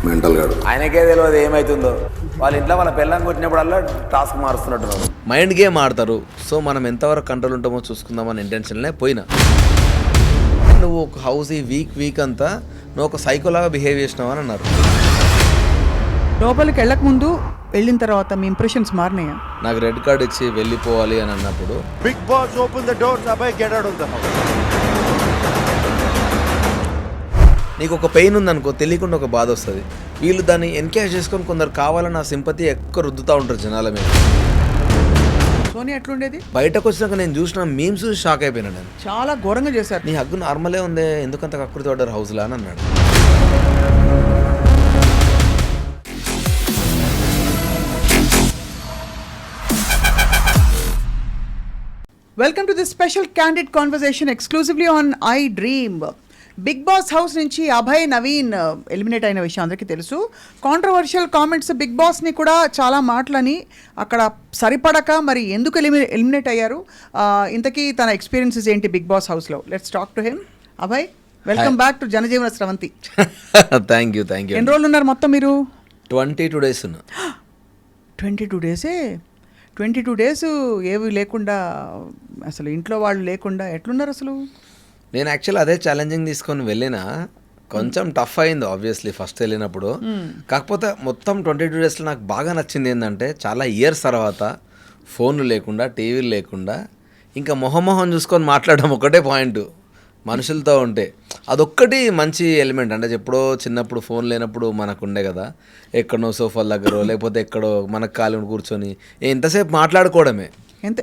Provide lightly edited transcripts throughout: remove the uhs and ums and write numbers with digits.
Mental గాడు. ఆయనకే తెలియదు ఏమవుతుందో. వాళ్ళ ఇంట్లో వాళ్ళ పిల్లని కొట్టినప్పుడల్లా టాస్క్ మారుస్తున్నట్టున్నారు. మైండ్ గేమ్ ఆడతారు. సో మనం ఎంతవరకు కంట్రోల్ ఉంటామో చూసుకుందామని ఇంటెన్షన్లే పోయినా. నువ్వు ఒక హౌస్ ఈ వీక్ అంతా నువ్వు ఒక సైకోలాగా బిహేవ్ చేసినావు అని అన్నారు. లోపలికి వెళ్ళక ముందు వెళ్ళిన తర్వాత మీ ఇంప్రెషన్స్ మారినాయా? నాకు రెడ్ కార్డ్ ఇచ్చి వెళ్ళిపోవాలి అని అన్నప్పుడు Bigg Boss open the doors, అబ్బాయి get out of the house. నీకు ఒక పెయిన్ ఉందనుకో, తెలియకుండా ఒక బాధ వస్తుంది. వీళ్ళు దాన్ని ఎన్కేజ్ చేసుకొని కొందరు కావాలని ఆ సింపతి ఎక్కువ రుద్దుతూ ఉంటారు జనాల మీద. సోనియా ఎట్లుండేది? బయటకు వచ్చినాక నేను చూసిన మీమ్స్ చూసి షాక్ అయిపోయినా. నేను చాలా ఘోరంగా చేశారు. నీ హగ్గు నార్మలే ఉందే, ఎందుకంత కక్కుర్తి పడ్డారు హౌస్లా అని అన్నాడు. Welcome to this special candid conversation exclusively on iDream. Bigg Boss house నుంచి అభయ్, నవీన్ ఎలిమినేట్ అయిన విషయం అందరికీ తెలుసు. కాంట్రవర్షియల్ కామెంట్స్ బిగ్ బాస్ని కూడా చాలా మాటలని అక్కడ సరిపడక మరి ఎందుకు ఎలిమినేట్ అయ్యారు, ఇంతకీ తన ఎక్స్పీరియన్సెస్ ఏంటి బిగ్ బాస్ హౌస్లో? Let's talk to him. Abhay, welcome back to జనజీవన స్రవంతి. Thank you. ఎన్ని రోజులు ఉన్నారు మొత్తం మీరు? 22 days ఉన్నా. 22 డేసే? 22 డేస్ ఏవి లేకుండా, అసలు ఇంట్లో వాళ్ళు లేకుండా ఎట్లున్నారు అసలు? నేను యాక్చువల్ అదే ఛాలెంజింగ్ తీసుకొని వెళ్ళినా. కొంచెం టఫ్ అయింది ఆబ్వియస్లీ ఫస్ట్ వెళ్ళినప్పుడు. కాకపోతే మొత్తం 22 daysలో నాకు బాగా నచ్చింది ఏంటంటే, చాలా ఇయర్స్ తర్వాత ఫోన్లు లేకుండా, టీవీలు లేకుండా, ఇంకా మొహం చూసుకొని మాట్లాడడం ఒకటే పాయింట్ మనుషులతో ఉంటే. అదొక్కటి మంచి ఎలిమెంట్. అంటే ఎప్పుడో చిన్నప్పుడు ఫోన్ లేనప్పుడు మనకు ఉండే కదా, ఎక్కడో సోఫాల దగ్గర లేకపోతే ఎక్కడో మనకు ఖాళీ కూర్చొని ఎంతసేపు మాట్లాడుకోవడమే.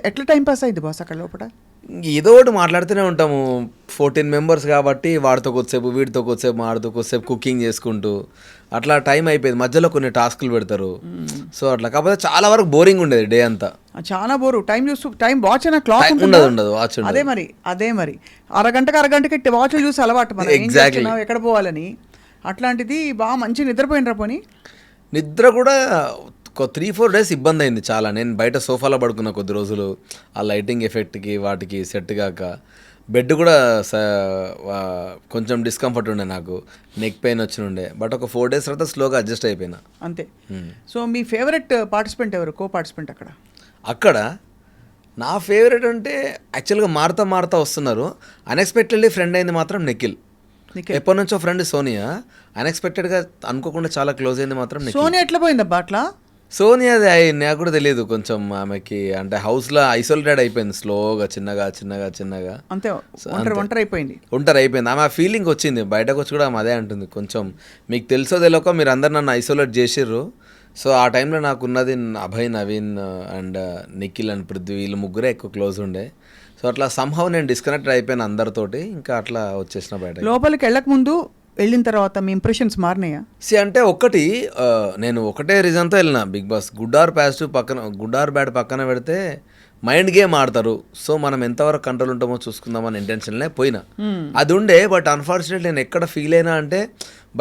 ఎట్లా టైం పాస్ అయింది బాస్ అక్కడ లోపల? ఏదో ఒకటి మాట్లాడుతూనే ఉంటాము. 14 members కాబట్టి వాడితో కొద్దిసేపు, వీడితో కొద్దిసేపు, మాడితో కొద్దిసేపు కుకింగ్ చేసుకుంటూ అట్లా టైం అయిపోయింది. మధ్యలో కొన్ని టాస్కులు పెడతారు. సో అట్లా కాకపోతే చాలా వరకు బోరింగ్ ఉండేది డే అంతా. చాలా బోరు. టైం చూస్తూ టైం వాచ్ అయినా క్లాక్ ఉండదు వాచ్. అదే మరి అరగంటకి వాచ్ చూసి అలవాటు మనం. ఎగ్జాక్ట్లీ ఎక్కడ పోవాలని. అట్లాంటిది బాగా మంచి నిద్రపోయినరా? పోనీ నిద్ర కూడా 3-4 days ఇబ్బంది అయింది చాలా. నేను బయట సోఫాలో పడుకున్న కొద్ది రోజులు, ఆ లైటింగ్ ఎఫెక్ట్కి వాటికి సెట్ కాక. బెడ్ కూడా కొంచెం డిస్కంఫర్ట్ ఉండే, నాకు నెక్ పెయిన్ వచ్చి ఉండే. బట్ ఒక 4 days తర్వాత స్లోగా అడ్జస్ట్ అయిపోయినా అంతే. సో మీ ఫేవరెట్ పార్టిసిపెంట్ ఎవరు, కో పార్టిసిపెంట్ అక్కడ? నా ఫేవరెట్ అంటే యాక్చువల్గా మారుతా వస్తున్నారు. అన్ఎక్స్పెక్టెడ్లీ ఫ్రెండ్ అయింది మాత్రం నిఖిల్. ఎప్పటి నుంచో ఫ్రెండ్ సోనియా. అన్ఎక్స్పెక్టెడ్గా అనుకోకుండా చాలా క్లోజ్ అయింది మాత్రం నిఖిల్. సోనియా ఎట్లా పోయిందబ్బా అట్లా? సోనియా నాకు కూడా తెలియదు. కొంచెం ఆమెకి అంటే హౌస్లో ఐసోలేటెడ్ అయిపోయింది స్లోగా, చిన్నగా అంతే. ఒంటరి అయిపోయింది. ఆమె ఆ ఫీలింగ్ వచ్చింది. బయటకు వచ్చి కూడా ఆమె అదే అంటుంది. కొంచెం మీకు తెలుసో తెలియక మీరు అందరు నన్ను ఐసోలేట్ చేసిర్రు. సో ఆ టైంలో నాకు ఉన్నది అభయ్, నవీన్ అండ్ నిఖిల్ అండ్ పృథ్వీ, వీళ్ళు ముగ్గురే ఎక్కువ క్లోజ్ ఉండే. సో అట్లా సంహవ్ నేను డిస్కనెక్ట్ అయిపోయాను అందరితోటి. ఇంకా అట్లా వచ్చేసిన బయట. లోపలికి వెళ్ళక ముందు వెళ్ళిన తర్వాత మీ ఇంప్రెషన్స్ మారినాయా? అంటే ఒకటి, నేను ఒకటే రీజన్తో వెళ్ళిన Bigg Boss. Good or bad పక్కన పెడితే మైండ్ గేమ్ ఆడతారు. సో మనం ఎంతవరకు కంట్రోల్ ఉంటామో చూసుకుందామని ఇంటెన్షన్లే పోయినా. అది ఉండే. బట్ అన్ఫార్చునేట్లీ నేను ఎక్కడ ఫీల్ అయినా అంటే,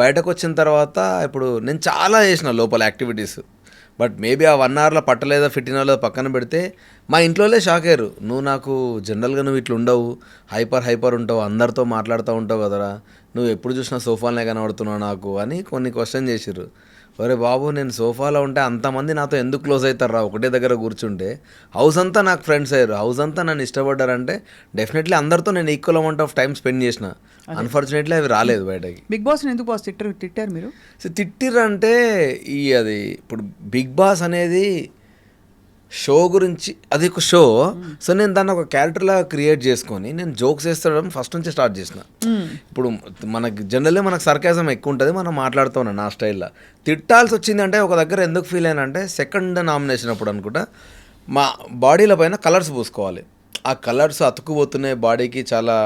బయటకు వచ్చిన తర్వాత ఇప్పుడు నేను చాలా చేసిన లోపల యాక్టివిటీస్. బట్ మేబీ ఆ 1 hourలో పట్టలేదా, ఫిట్ అయినా పక్కన పెడితే మా ఇంట్లోనే షాక్ అయ్యారు. నువ్వు నాకు జనరల్గా నువ్వు ఇట్లా ఉండవు, హైపర్ ఉంటావు, అందరితో మాట్లాడుతూ ఉంటావు కదరా, నువ్వు ఎప్పుడు చూసినా సోఫాలనే కనబడుతున్నావు నాకు అని కొన్ని క్వశ్చన్ చేసిర్రు. ఒరే బాబు, నేను సోఫాలో ఉంటే అంతమంది నాతో ఎందుకు క్లోజ్ అవుతారా? ఒకటే దగ్గర కూర్చుంటే హౌస్ అంతా నాకు ఫ్రెండ్స్ అయ్యారు, హౌస్ అంతా నన్ను ఇష్టపడ్డారంటే డెఫినెట్లీ అందరితో నేను equal amount of time spend చేసిన. అన్ఫార్చునేట్లీ అవి రాలేదు బయటకి. బిగ్ బాస్ ఎందుకు బాస్ తిట్టారు మీరు? సో తిట్టిర్రంటే అది ఇప్పుడు బిగ్ బాస్ అనేది షో గురించి, అది ఒక షో. సో నేను దాన్ని ఒక క్యారెక్టర్లా క్రియేట్ చేసుకొని నేను జోక్స్ వేస్తాడం ఫస్ట్ నుంచి స్టార్ట్ చేసిన. ఇప్పుడు మనకి జనరల్లీ మనకు సర్కాజం ఎక్కువ ఉంటుంది, మనం మాట్లాడుతూ ఉన్నాం నా స్టైల్లో. తిట్టాల్సి వచ్చిందంటే ఒక దగ్గర ఎందుకు ఫీల్ అయినా అంటే, సెకండ్ నామినేషన్ అప్పుడు అనుకుంటా మా బాడీల పైన కలర్స్ పూసుకోవాలి. ఆ కలర్స్ అతుక్కుపోతున్నాయి బాడీకి, చాలా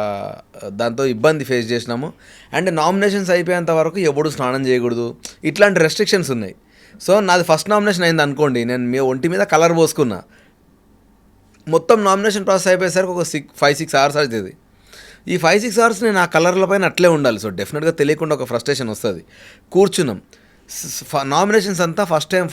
దాంతో ఇబ్బంది ఫేస్ చేసినాము. అండ్ నామినేషన్స్ అయిపోయేంత వరకు ఎప్పుడు స్నానం చేయకూడదు, ఇట్లాంటి రెస్ట్రిక్షన్స్ ఉన్నాయి. సో నాది ఫస్ట్ నామినేషన్ అయింది అనుకోండి, నేను మీ ఒంటి మీద కలర్ పోసుకున్నా. మొత్తం నామినేషన్ ప్రాసెస్ అయిపోయేసరికి ఒక 5-6 hours అవుతుంది. ఈ 5-6 hours నేను ఆ కలర్ల పైన అట్లే ఉండాలి. సో డెఫినెట్గా తెలియకుండా ఒక ఫ్రస్ట్రేషన్ వస్తుంది. కూర్చున్నాం. నామినేషన్స్ అంతా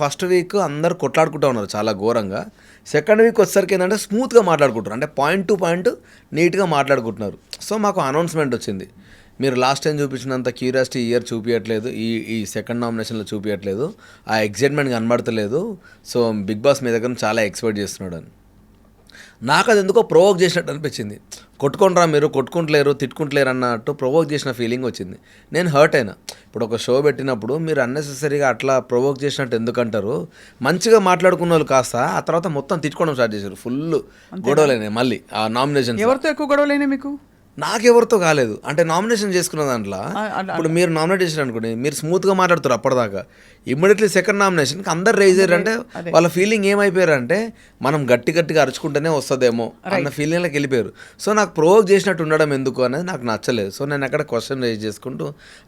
ఫస్ట్ వీక్ అందరు కొట్లాడుకుంటూ ఉన్నారు చాలా ఘోరంగా. సెకండ్ వీక్ వచ్చేసరికి ఏంటంటే స్మూత్గా మాట్లాడుకుంటారు, అంటే పాయింట్ టు పాయింట్ నీట్గా మాట్లాడుకుంటున్నారు. సో మాకు అనౌన్స్మెంట్ వచ్చింది, మీరు లాస్ట్ టైం చూపించినంత క్యూరియాసిటీ ఇయర్ చూపించట్లేదు, ఈ సెకండ్ నామినేషన్లో చూపించట్లేదు, ఆ ఎగ్జైట్మెంట్ కనబడతలేదు. సో బిగ్ బాస్ మీ దగ్గర చాలా ఎక్స్పెక్ట్ చేస్తున్నాడు అని నాకు అది ఎందుకో ప్రొవోక్ చేసినట్టు అనిపించింది. కొట్టుకుంటారా మీరు, కొట్టుకుంటలేరు, తిట్టుకుంటలేరు అన్నట్టు ప్రొవోక్ చేసిన ఫీలింగ్ వచ్చింది. నేను హర్ట్ అయినా. ఇప్పుడు ఒక షో పెట్టినప్పుడు మీరు అన్నెసెసరీగా అట్లా ప్రొవోక్ చేసినట్టు ఎందుకంటారు? మంచిగా మాట్లాడుకున్న వాళ్ళు కాస్త ఆ తర్వాత మొత్తం తిట్టుకోవడం స్టార్ట్ చేశారు. ఫుల్ గొడవలైనాయి మళ్ళీ ఆ నామినేషన్. ఎవరితో ఎక్కువ గొడవలైనా మీకు? నాకెవరితో కాలేదు. అంటే నామినేషన్ చేసుకున్న దాంట్లో ఇప్పుడు మీరు నామినేట్ చేశారు అనుకోండి, మీరు స్మూత్గా మాట్లాడుతారు అప్పటిదాకా. ఇమ్మీడియట్లీ సెకండ్ నామినేషన్కి అందరు రైజ్ అయ్యారంటే వాళ్ళ ఫీలింగ్ ఏమైపోయారంటే మనం గట్టిగా అరుచుకుంటేనే వస్తుందేమో అన్న ఫీలింగ్లోకి వెళ్ళిపోయారు. సో నాకు ప్రొవోక్ చేసినట్టు ఉండడం ఎందుకు అనేది నాకు నచ్చలేదు. సో నేను అక్కడ క్వశ్చన్ రైజ్ చేసుకుంటూ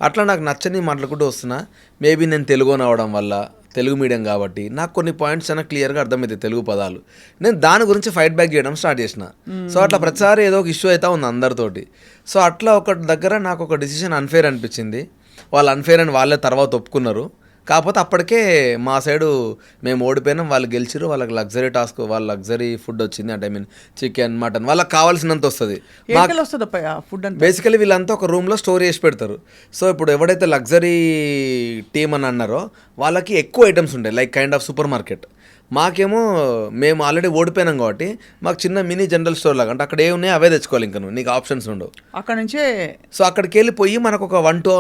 అట్లా నాకు నచ్చని మాట్లాడుకుంటూ వస్తున్నా. మేబీ నేను తెలుగుని అవడం వల్ల, తెలుగు మీడియం కాబట్టి నాకు కొన్ని పాయింట్స్ అయినా క్లియర్గా అర్థమవుతాయి తెలుగు పదాలు. నేను దాని గురించి ఫైట్ బ్యాక్ చేయడం స్టార్ట్ చేసిన. సో అట్లా ప్రతిసారి ఏదో ఒక ఇష్యూ అవుతా ఉంది అందరితోటి. సో అట్లా ఒక దగ్గర నాకు ఒక డిసిషన్ అన్ఫేర్ అనిపించింది. వాళ్ళు అన్ఫేర్ అని వాళ్ళే తర్వాత ఒప్పుకున్నారు. కాకపోతే అప్పటికే మా సైడు మేము ఓడిపోయినాం, వాళ్ళు గెలిచిరు. వాళ్ళకి లగ్జరీ టాస్క్, వాళ్ళ లగ్జరీ ఫుడ్ వచ్చింది. అంటే ఐ మీన్ చికెన్, మటన్ వాళ్ళకి కావాల్సినంత వస్తుంది. ఫుడ్ బేసికలీ వీళ్ళంతా ఒక రూమ్లో స్టోర్ చేసి పెడతారు. సో ఇప్పుడు ఎవడైతే లగ్జరీ టీమ్ అని అన్నారో వాళ్ళకి ఎక్కువ ఐటమ్స్ ఉంటాయి, like kind of super market. మాకేమో మేము ఆల్రెడీ ఓడిపోయినాం కాబట్టి మాకు చిన్న మినీ జనరల్ స్టోర్ లాగా, అంటే అక్కడ ఏ ఉన్నాయో అవే తెచ్చుకోవాలి, ఇంకా నీకు ఆప్షన్స్ ఉండవు అక్కడ నుంచే. సో అక్కడికి వెళ్ళిపోయి మనకు ఒక 1 to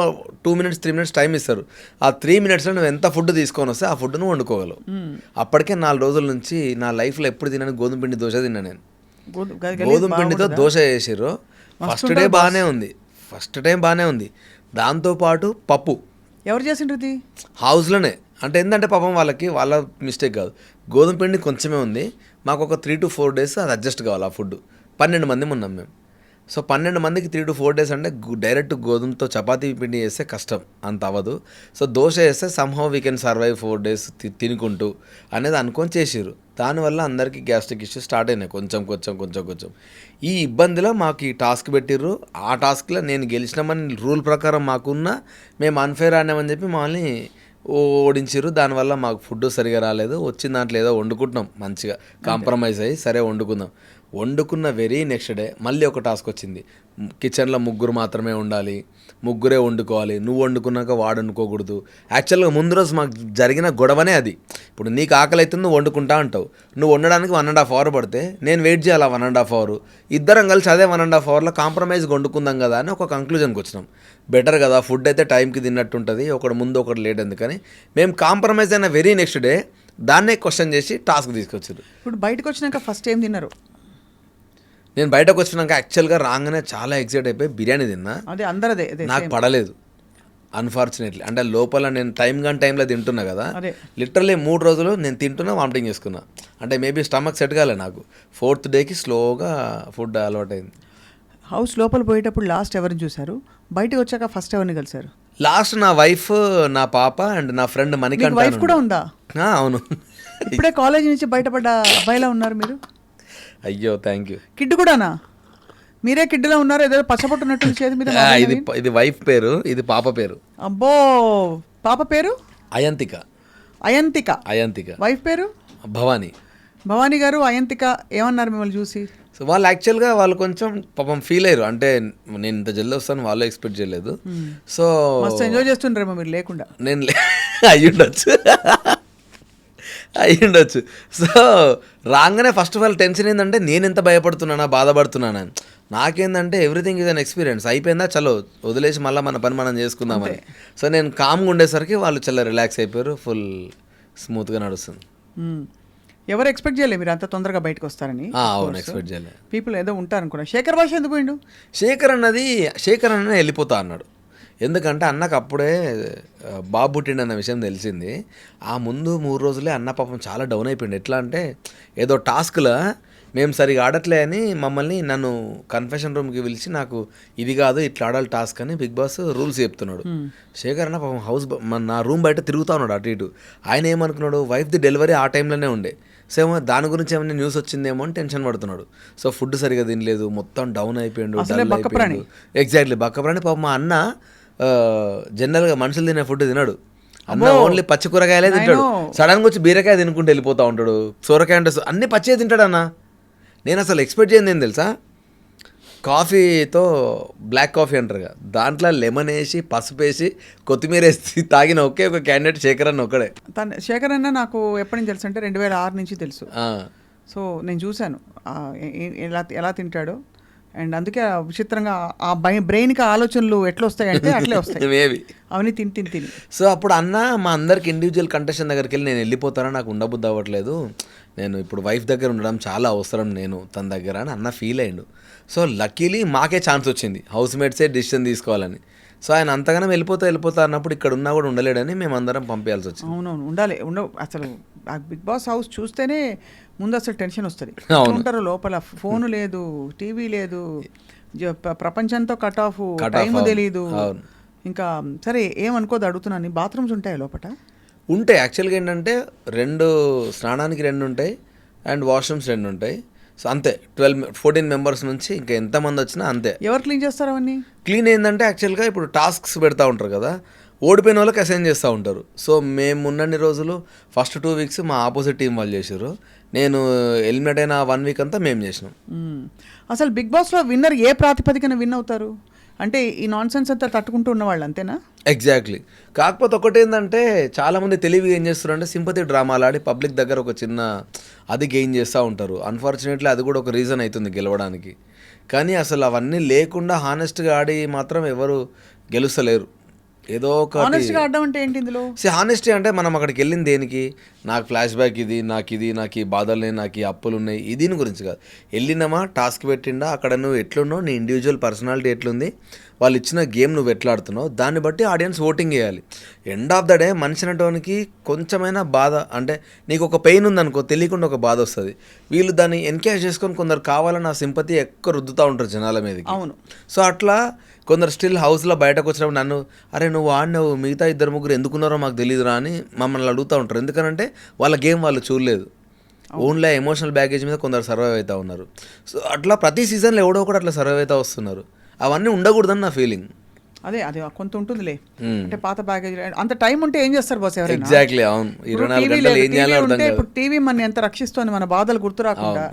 2 minutes 3 minutes టైం ఇస్తారు. ఆ 3 minutesలో నువ్వు ఎంత ఫుడ్ తీసుకొని వస్తే ఆ ఫుడ్ను వండుకోగలవు. అప్పటికే 4 రోజుల నుంచి నా లైఫ్లో ఎప్పుడు తిన్నాను గోధుమ పిండి దోశ తిన్నా నేను. గోధుమ పిండితో దోశ చేసారు. ఫస్ట్ డే బాగానే ఉంది, ఫస్ట్ టైం బాగానే ఉంది. దాంతోపాటు పప్పు ఎవరు చేసిండ్రు హౌస్లోనే. అంటే ఏంటంటే పాపం వాళ్ళ మిస్టేక్ కాదు, గోధుమ పిండి కొంచెమే ఉంది. మాకు ఒక 3 to 4 days అది అడ్జస్ట్ కావాలి ఆ ఫుడ్. 12 మంది ఉన్నాం మేము. సో 12 మందికి 3 to 4 days అంటే డైరెక్ట్ గోధుమతో చపాతీ పిండి చేస్తే కష్టం, అంత అవ్వదు. సో దోశ వేస్తే somehow we can survive 4 days తినుకుంటూ అనేది అనుకొని చేసిర్రు. దానివల్ల అందరికీ గ్యాస్ట్రిక్ ఇష్యూస్ స్టార్ట్ అయినాయి కొంచెం. ఈ ఇబ్బందిలో మాకు ఈ టాస్క్ పెట్టిర్రు. ఆ టాస్క్లో నేను గెలిచినామని రూల్ ప్రకారం మాకున్న మేము అన్ఫేర్ ఆడినామని చెప్పి మమ్మల్ని ఓడించారు. దానివల్ల మాకు ఫుడ్ సరిగా రాలేదు. వచ్చిన దాంట్లో ఏదో వండుకుంటున్నాం, మంచిగా కాంప్రమైజ్ అయ్యి సరే వండుకున్న వెరీ నెక్స్ట్ డే మళ్ళీ ఒక టాస్క్ వచ్చింది. కిచెన్లో 3 మాత్రమే ఉండాలి, 3 వండుకోవాలి, నువ్వు వండుకున్నాక వాడు వండుకోకూడదు. యాక్చువల్గా ముందు రోజు మాకు జరిగిన గొడవనే అది. ఇప్పుడు నీకు ఆకలి అవుతుంది, నువ్వు వండుకుంటా అంటావు, నువ్వు వండడానికి 1.5 hour పడితే నేను వెయిట్ చేయాలి 1.5 hour. ఇద్దరం కలిసి అదే 1.5 hourలో కాంప్రమైజ్గా వండుకుందాం కదా అని ఒక కంక్లూజన్కి వచ్చినాం. బెటర్ కదా, ఫుడ్ అయితే టైంకి తిన్నట్టు ఉంటుంది, ఒకటి ముందు ఒకటి లేట్ ఎందుకని మేము కాంప్రమైజ్ అయిన వెరీ నెక్స్ట్ డే దాన్నే క్వశ్చన్ చేసి టాస్క్ తీసుకొచ్చారు. ఇప్పుడు బయటకు వచ్చినాక ఫస్ట్ ఏం తిన్నారు? నేను బయటకు వచ్చినాక యాక్చువల్గా రాగానే చాలా ఎక్సైట్ అయిపోయి బిర్యానీ తిన్నా. అదే అందరదే నాకు పడలేదు అన్ఫార్చునేట్లీ. అంటే లోపల నేను టైంలో తింటున్నా కదా, లిటరల్లీ 3 రోజులు నేను తింటున్నా వామిటింగ్ చేసుకున్నా. అంటే మేబీ స్టమక్ సెట్ కాలే నాకు. 4th డేకి స్లోగా ఫుడ్ అలవాటైంది. హౌస్ లోపల పోయేటప్పుడు లాస్ట్ ఎవరిని చూసారు? బయటకు వచ్చాక ఫస్ట్ ఎవరిని కలిసారు? లాస్ట్ నా వైఫ్, నా పాప అండ్ నా ఫ్రెండ్ మణికంఠ. వైఫ్ కూడా ఉందా? అవును. ఇప్పుడే కాలేజ్ నుంచి బయటపడ్డ అబ్బాయిలా ఉన్నారు మీరు. అయ్యో థ్యాంక్ యూ. కిడ్ కూడానా? మీరే కిడ్లో ఉన్నారు, ఏదో పచ్చబొట్టున్నట్టు చేతి మీద. ఇది వైఫ్ పేరు, ఇది పాప పేరు. అబ్బో, పాప పేరు అయంతిక. వైఫ్ పేరు భవానీ గారు. అయంతిక ఏమన్నారు మిమ్మల్ని చూసి? సో వాళ్ళు యాక్చువల్గా వాళ్ళు కొంచెం పాపం ఫీల్ అయ్యారు. అంటే నేను ఇంత జల్ది వస్తాను వాళ్ళు ఎక్స్పెక్ట్ చేయలేదు. సో మస్తు ఎంజాయ్ చేస్తుండ్రేమో మీరు లేకుండా. నేను అయ్యుండొచ్చు. సో రాగానే ఫస్ట్ ఆఫ్ ఆల్ టెన్షన్ ఏంటంటే నేను ఎంత బాధపడుతున్నానని. నాకేందంటే ఎవ్రీథింగ్ ఈజ్ అన్ ఎక్స్పీరియన్స్. అయిపోయిందా, చలో వదిలేసి మళ్ళీ మన పని మనం చేసుకుందామని. సో నేను కామ్గా ఉండేసరికి వాళ్ళు చాలా రిలాక్స్ అయిపోయారు, ఫుల్ స్మూత్గా నడుస్తుంది. ఎవరు ఎక్స్పెక్ట్ చేయలేదు మీరు అంత తొందరగా బయటకు వస్తారని? అవును, ఎక్స్పెక్ట్ చేయలేదు. పీపుల్ ఏదో ఉంటారనుకున్నా. శేఖర్ భాష ఎందుకు పోయిండు? శేఖర్ అన్న వెళ్ళిపోతా అన్నాడు. ఎందుకంటే అన్నకు అప్పుడే బాబు పుట్టిండు అన్న విషయం తెలిసింది. ఆ ముందు 3 రోజులే అన్న పాపం చాలా డౌన్ అయిపోయింది. ఎట్లా అంటే ఏదో టాస్క్లో మేము సరిగా ఆడట్లే అని నన్ను కన్ఫెషన్ రూమ్కి పిలిచి నాకు ఇది కాదు ఇట్లా ఆడాలి టాస్క్ అని బిగ్ బాస్ రూల్స్ చెప్తున్నాడు. శేఖర్ అన్న పాపం నా రూమ్ బయట తిరుగుతూ ఉన్నాడు అటు ఇటు. ఆయన ఏమనుకున్నాడు, వైఫ్ది డెలివరీ ఆ టైంలోనే ఉండే. సో ఏమో దాని గురించి ఏమైనా న్యూస్ వచ్చిందేమో అని టెన్షన్ పడుతున్నాడు. సో ఫుడ్ సరిగా తినలేదు, మొత్తం డౌన్ అయిపోయాడు. ఎగ్జాక్ట్లీ బక్కప్రాణి. పాపం మా అన్న జనరల్గా మనుషులు తినే ఫుడ్ తినడు. అన్న ఓన్లీ పచ్చి కూరగాయలే తింటాడు. సడన్గా వచ్చి బీరకాయ తినుకుంటూ వెళ్ళిపోతూ ఉంటాడు. సొరకాయ అంటే అన్ని పచ్చే తింటాడు అన్న. నేను అసలు ఎక్స్పెక్ట్ చేయండి ఏం తెలుసా, కాఫీతో బ్లాక్ కాఫీ అంటారు కదా, దాంట్లో లెమన్ వేసి పసుపు వేసి కొత్తిమీర వేసి తాగిన ఒకే ఒక క్యాండిడేట్ శేఖర్ అన్న ఒక్కడే. శేఖర్ అన్న నాకు ఎప్పటి నుంచి తెలుసు అంటే 2006 నుంచి తెలుసు. సో నేను చూశాను ఎలా తింటాడో. అండ్ అందుకే విచిత్రంగా ఆ బ్రెయిన్కి ఆలోచనలు ఎట్లా వస్తాయంటే అట్లే వస్తాయి మేబీ అవన్నీ తిని. సో అప్పుడు అన్న మా అందరికి ఇండివిజువల్ కంటెస్టెంట్ దగ్గరికి వెళ్ళి నేను వెళ్ళిపోతానా, నాకు ఉండబుద్ధి అవ్వట్లేదు, నేను ఇప్పుడు వైఫ్ దగ్గర ఉండడం చాలా అవసరం నేను తన దగ్గర అని అన్న ఫీల్ అయ్యిండు. సో లక్కీలీ మాకే ఛాన్స్ వచ్చింది, హౌస్ మేట్సే డిసిషన్ తీసుకోవాలని. సో ఆయన అంతగానం వెళ్ళిపోతా అన్నప్పుడు ఇక్కడ ఉన్నా కూడా ఉండలేడని మేము అందరం పంపించాల్సి వచ్చింది. అవునవును, ఉండవు అసలు. బిగ్ బాస్ హౌస్ చూస్తేనే ముందు అసలు టెన్షన్ వస్తుంది. ఉంటారు లోపల, ఫోన్ లేదు, టీవీ లేదు, ప్రపంచంతో కట్ ఆఫ్, టైం తెలీదు. ఇంకా సరే ఏమనుకోదు అడుగుతున్నాను, బాత్రూమ్స్ ఉంటాయి లోపల? ఉంటాయి. యాక్చువల్గా ఏంటంటే స్నానానికి 2 ఉంటాయి అండ్ వాష్రూమ్స్ 2 ఉంటాయి. సో అంతే, 14 మెంబర్స్ నుంచి ఇంకా ఎంతమంది వచ్చినా అంతే. ఎవరు క్లీన్ చేస్తారు అవన్నీ? క్లీన్ ఏంటంటే యాక్చువల్గా ఇప్పుడు టాస్క్స్ పెడతా ఉంటారు కదా, ఓడిపోయిన వాళ్ళకి అసైన్ చేస్తూ ఉంటారు. సో మేము ఉన్నన్ని రోజులు ఫస్ట్ 2 వీక్స్ మా ఆపోజిట్ టీం వాళ్ళు చేసారు, నేను ఎలిమినేట్ అయిన 1 వీక్ అంతా మేము చేసినాం. అసలు బిగ్ బాస్లో విన్నర్ ఏ ప్రాతిపదికన విన్ అవుతారు? అంటే ఈ నాన్ సెన్స్ అంతా తట్టుకుంటూ ఉన్నవాళ్ళు అంతేనా? ఎగ్జాక్ట్లీ. కాకపోతే ఒకటి ఏంటంటే చాలామంది తెలివిగా ఏం చేస్తారు అంటే సింపతి డ్రామాలు ఆడి పబ్లిక్ దగ్గర ఒక చిన్న అది గెయిన్ చేస్తూ ఉంటారు. అన్ఫార్చునేట్లీ అది కూడా ఒక రీజన్ అవుతుంది గెలవడానికి. కానీ అసలు అవన్నీ లేకుండా హానెస్ట్గా ఆడి మాత్రం ఎవరు గెలుస్తలేరు. ఏదో ఒక హానెస్ట్గా ఆడడం అంటే ఏంటి ఇందులో? హానెస్టీ అంటే మనం అక్కడికి వెళ్ళింది దేనికి, నాకు ఫ్లాష్ బ్యాక్ ఇది, నాకు ఈ బాధలు ఉన్నాయి, నాకు ఈ అప్పులు ఉన్నాయి, దీని గురించి కాదు. వెళ్ళినామా, టాస్క్ పెట్టిండా, అక్కడ నువ్వు ఎట్లున్నావు, నీ ఇండివిజువల్ పర్సనాలిటీ ఎట్లుంది, వాళ్ళు ఇచ్చిన గేమ్ నువ్వు ఎట్లా ఆడుతున్నావు, దాన్ని బట్టి ఆడియన్స్ ఓటింగ్ చేయాలి. ఎండ్ ఆఫ్ ద డే మనిషి అనేటోనికి కొంచెమైనా బాధ అంటే నీకు ఒక పెయిన్ ఉందనుకో, తెలియకుండా ఒక బాధ వస్తుంది. వీళ్ళు దాన్ని ఎన్కేజ్ చేసుకొని కొందరు కావాలని ఆ సింపతి ఎక్కువ రుద్దుతూ ఉంటారు జనాల మీదకి. అవును. సో అట్లా కొందరు స్టిల్ హౌస్లో బయటకు వచ్చినప్పుడు నన్ను, అరే నువ్వు ఆడినావు, మిగతా 2-3 ఎందుకున్నారో మాకు తెలియదురా అని మమ్మల్ని అడుగుతూ ఉంటారు. ఎందుకంటే వాళ్ళ గేమ్ వాళ్ళు చూడలేదు, ఓన్లీ ఎమోషనల్ బ్యాగేజ్ మీద కొందరు సర్వైవ్ అవుతూ ఉన్నారు. సో అట్లా ప్రతి సీజన్లో ఎవడో కూడా అట్లా సర్వైవ్ అవుతూ వస్తున్నారు. అవన్నీ ఉండకూడదని నా ఫీలింగ్. అదే కొంత ఉంటుందిలే, అంటే పాత ప్యాకేజ్. అంత టైం ఉంటే ఏం చేస్తారు బాస్ ఎవరైనా? ఎగ్జాక్ట్లీ, అవును. 24 గంటలు ఏం చేయాలో అర్థం కాదు. ఇప్పుడు టీవీ మన ఎంత రక్షిస్తోంది, మన బాధలు గుర్తు రాకుండా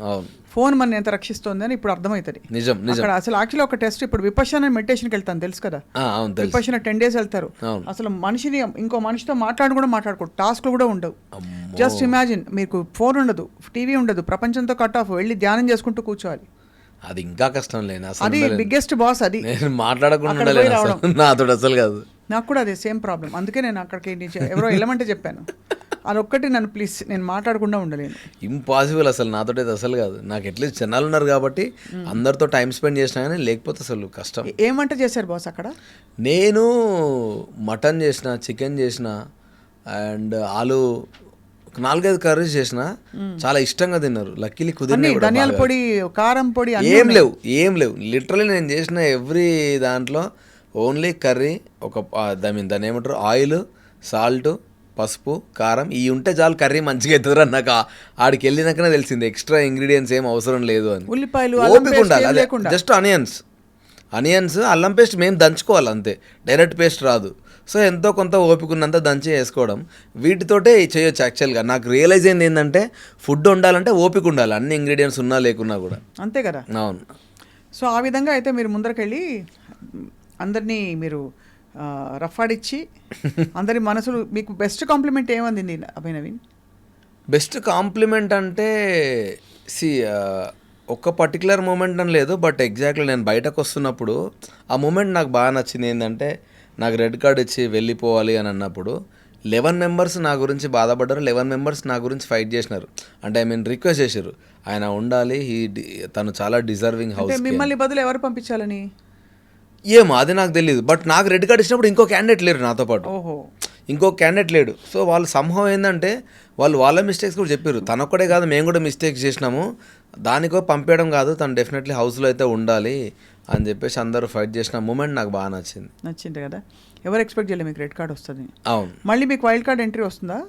ఫోన్ మన ఎంత రక్షిస్తోంది అని ఇప్పుడు అర్థమవుతుంది. నిజం. అసలు యాక్చువల్లీ ఒక టెస్ట్, ఇప్పుడు విపశ్యన మెడిటేషన్కి వెళ్తాను తెలుసు కదా, విపశ్యన 10 days వెళ్తారు. అసలు మనిషిని ఇంకో మనిషితో మాట్లాడుకోరు, టాస్క్లు కూడా ఉండవు. జస్ట్ ఇమాజిన్, మీకు ఫోన్ ఉండదు, టీవీ ఉండదు, ప్రపంచంతో కట్ ఆఫ్, వెళ్ళి ధ్యానం చేసుకుంటూ కూర్చోవాలి. అది ఇంకా కష్టం లేని అది బిగ్గెస్ట్ బాస్. అది నేను మాట్లాడకుండా నాతో అసలు కాదు. నాకు కూడా అదే సేమ్ ప్రాబ్లం. అందుకే నేను అక్కడికి ఎవరో వెళ్ళమంటే చెప్పాను, అదొక్కటి నన్ను ప్లీజ్, నేను మాట్లాడకుండా ఉండలేను. ఇంపాసిబుల్ అసలు, నాతో అసలు కాదు. నాకు ఎట్లీస్ట్ జనాలు ఉన్నారు కాబట్టి అందరితో టైం స్పెండ్ చేసినా కానీ, లేకపోతే అసలు కష్టం. ఏమంటే చేశారు బాస్ అక్కడ? నేను మటన్ చేసిన, చికెన్ చేసిన అండ్ ఆలు 4-5 కర్రీస్ చేసిన, చాలా ఇష్టంగా తిన్నారు. లక్కీలీ కుదిరినాయి. ధనియాల పొడి, కారం పొడి ఏం లేవు. లిటరలీ నేను చేసిన ఎవ్రీ దాంట్లో ఓన్లీ కర్రీ, దాన్ని ఏమంటారు, ఆయిల్, సాల్ట్, పసుపు, కారం ఇవి ఉంటే చాలు కర్రీ మంచిగా అవుతుందిరా. నాకు ఆడికి వెళ్ళినాకనే తెలిసింది ఎక్స్ట్రా ఇంగ్రీడియంట్స్ ఏం అవసరం లేదు అని. ఉల్లిపాయలు, ఓపిక ఉండాలి. అదే జస్ట్ ఆనియన్స్ అల్లం పేస్ట్ మేము దంచుకోవాలి అంతే, డైరెక్ట్ పేస్ట్ రాదు. సో ఎంతో కొంత ఓపిక ఉన్నంత దంచి వేసుకోవడం, వీటితోటే చేయొచ్చు. యాక్చువల్గా నాకు రియలైజ్ అయింది ఏంటంటే, ఫుడ్ వండాలంటే ఓపిక ఉండాలి, అన్ని ఇంగ్రీడియంట్స్ ఉన్నా లేకున్నా కూడా. అంతే కదా. అవును. సో ఆ విధంగా అయితే మీరు ముందరకెళ్ళి అందరినీ మీరు రఫాడిచ్చి అందరి మనసులు, మీకు బెస్ట్ కాంప్లిమెంట్ ఏమందింది అభయ్ నవీన్? బెస్ట్ కాంప్లిమెంట్ అంటే ఒక పర్టికులర్ మూమెంట్ అని లేదు, బట్ ఎగ్జాక్ట్లీ నేను బయటకు వస్తున్నప్పుడు ఆ మూమెంట్ నాకు బాగా నచ్చింది. ఏంటంటే నాకు రెడ్ కార్డ్ ఇచ్చి వెళ్ళిపోవాలి అని అన్నప్పుడు 11 మెంబర్స్ నా గురించి బాధపడ్డారు, 11 మెంబర్స్ నా గురించి ఫైట్ చేసినారు. అంటే రిక్వెస్ట్ చేశారు, ఆయన ఉండాలి, తను చాలా డిజర్వింగ్ హౌస్. మిమ్మల్ని బదులు ఎవరు పంపించాలని ఏమో అది నాకు తెలియదు, బట్ నాకు రెడ్ కార్డ్ ఇచ్చినప్పుడు ఇంకో క్యాండిడేట్ లేరు నాతో పాటు. ఇంకో క్యాండిడేట్ లేడు. సో వాళ్ళు సంభవం ఏంటంటే వాళ్ళ మిస్టేక్స్ కూడా చెప్పారు. తనొక్కడే కాదు, మేము కూడా మిస్టేక్స్ చేసినాము, దానికో పంపేయడం కాదు, తను డెఫినెట్లీ హౌస్లో అయితే ఉండాలి అని చెప్పేసి అందరూ ఫైట్ చేసిన మూమెంట్ నాకు బాగా నచ్చింది కదా. ఎవరు ఎక్స్పెక్ట్ చేయలేదు మీకు రెడ్ కార్డ్ వస్తుంది? అవును. మళ్ళీ మీకు వైల్డ్ కార్డ్ ఎంట్రీ వస్తుందా?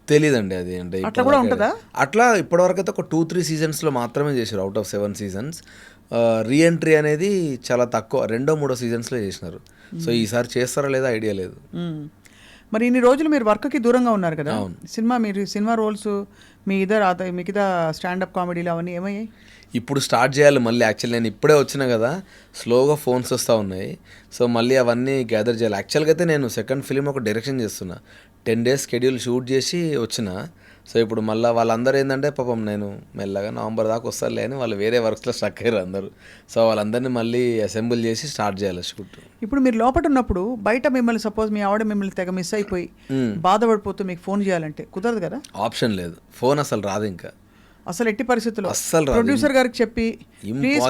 తెలీదండి అది. అంటే అట్లా కూడా ఉంటుందా? అట్లా ఇప్పటివరకు అయితే ఒక 2-3 సీజన్స్లో మాత్రమే చేశారు అవుట్ ఆఫ్ 7 seasons. రీఎంట్రీ అనేది చాలా తక్కువ, 2-3 seasonsలో చేసినారు. సో ఈసారి చేస్తారా లేదా ఐడియా లేదు. మరి ఇన్ని రోజులు మీరు వర్క్కి దూరంగా ఉన్నారు కదా, సినిమా రోల్స్ మిగతా స్టాండప్ కామెడీలు అవన్నీ ఏమయ్యాయి? ఇప్పుడు స్టార్ట్ చేయాలి మళ్ళీ. యాక్చువల్లీ నేను ఇప్పుడే వచ్చినా కదా, స్లోగా ఫోన్స్ వస్తూ ఉన్నాయి. సో మళ్ళీ అవన్నీ గ్యాదర్ చేయాలి. యాక్చువల్గా అయితే నేను సెకండ్ ఫిలిం ఒక డైరెక్షన్ చేస్తున్నా. 10 days షెడ్యూల్ షూట్ చేసి వచ్చిన. సో ఇప్పుడు మళ్ళీ వాళ్ళందరూ ఏంటంటే పాపం నేను మెల్లగా నవంబర్ దాకా వస్తారులే అని వాళ్ళు వేరే వర్క్స్లో స్ట్రక్ అయ్యారు అందరూ. సో వాళ్ళందరినీ మళ్ళీ అసెంబుల్ చేసి స్టార్ట్ చేయాలి షూట్. ఇప్పుడు మీరు లోపల ఉన్నప్పుడు బయట మిమ్మల్ని సపోజ్ మీ ఆవిడ మిమ్మల్ని తెగ మిస్ అయిపోయి బాధపడిపోతూ మీకు ఫోన్ చేయాలంటే కుదరదు కదా? ఆప్షన్ లేదు, ఫోన్ అసలు రాదు. ఇంకా అసలు ఎట్టి పరిస్థితుల్లో అస్సలు రాదు. ప్రొడ్యూసర్ గారికి చెప్పి